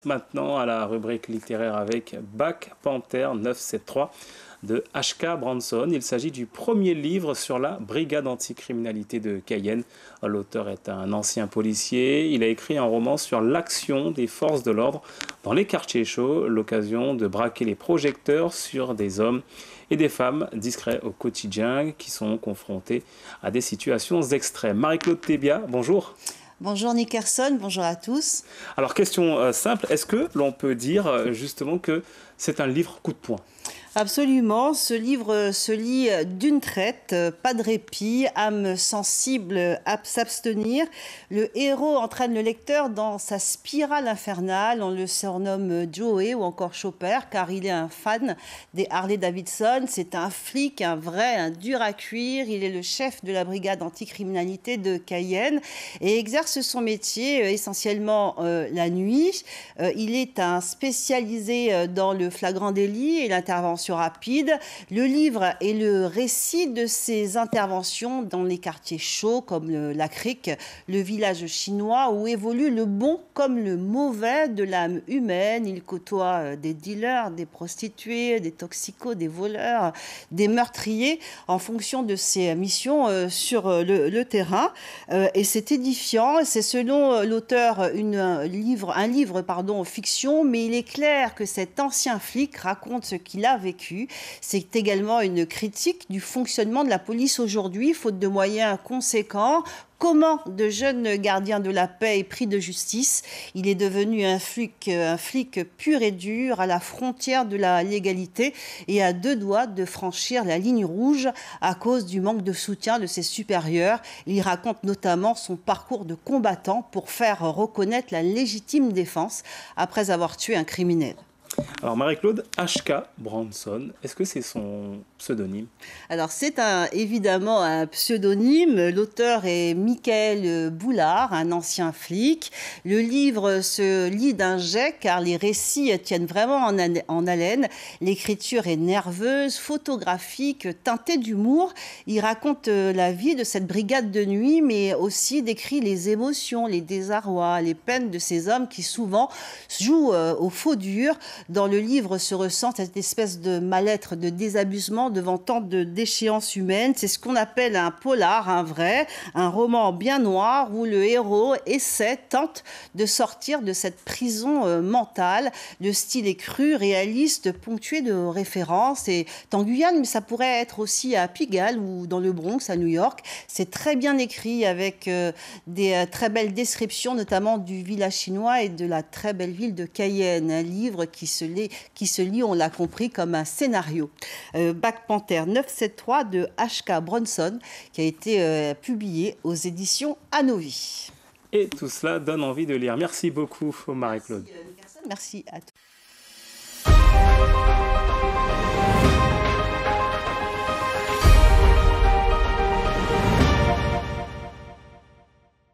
Maintenant à la rubrique littéraire avec Black Panther 973 de H.K. Branson. Il s'agit du premier livre sur la brigade anticriminalité de Cayenne. L'auteur est un ancien policier. Il a écrit un roman sur l'action des forces de l'ordre dans les quartiers chauds, l'occasion de braquer les projecteurs sur des hommes et des femmes discrets au quotidien qui sont confrontés à des situations extrêmes. Marie-Claude Thébia, bonjour. Bonjour Nickerson, bonjour à tous. Alors question simple, est-ce que l'on peut dire justement que c'est un livre coup de poing ? Absolument, ce livre se lit d'une traite, pas de répit, âme sensible à s'abstenir. Le héros entraîne le lecteur dans sa spirale infernale. On le surnomme Joey ou encore Chopper car il est un fan des Harley-Davidson. C'est un flic, un vrai, un dur à cuire. Il est le chef de la brigade anticriminalité de Cayenne et exerce son métier essentiellement la nuit. Il est un spécialisé dans le flagrant délit et l'intervention rapide. Le livre est le récit de ses interventions dans les quartiers chauds comme la Crique, le village chinois où évolue le bon comme le mauvais de l'âme humaine. Il côtoie des dealers, des prostituées, des toxicos, des voleurs, des meurtriers en fonction de ses missions sur le terrain. Et c'est édifiant. C'est selon l'auteur un livre fiction, mais il est clair que cet ancien flic raconte ce qu'il a vécu. C'est également une critique du fonctionnement de la police aujourd'hui, faute de moyens conséquents. Comment de jeunes gardiens de la paix est pris de justice. Il est devenu un flic pur et dur, à la frontière de la légalité et à deux doigts de franchir la ligne rouge à cause du manque de soutien de ses supérieurs. Il raconte notamment son parcours de combattant pour faire reconnaître la légitime défense après avoir tué un criminel. Alors Marie-Claude, H.K. Branson, est-ce que c'est son pseudonyme ? Alors c'est évidemment un pseudonyme. L'auteur est Michael Boulard, un ancien flic. Le livre se lit d'un jet car les récits tiennent vraiment en haleine. L'écriture est nerveuse, photographique, teintée d'humour. Il raconte la vie de cette brigade de nuit, mais aussi décrit les émotions, les désarrois, les peines de ces hommes qui souvent jouent au faux dur. Dans le livre se ressent cette espèce de mal-être, de désabusement devant tant de déchéances humaines. C'est ce qu'on appelle un polar, un vrai, un roman bien noir où le héros tente de sortir de cette prison mentale. Le style est cru, réaliste, ponctué de références. C'est en Guyane, mais ça pourrait être aussi à Pigalle ou dans le Bronx, à New York. C'est très bien écrit avec des très belles descriptions, notamment du village chinois et de la très belle ville de Cayenne. Un livre qui se lit, on l'a compris, comme un scénario. Black Panther 973 de H.K. Branson, qui a été publié aux éditions Anovi. Et tout cela donne envie de lire. Merci beaucoup Marie-Claude. Merci à tous.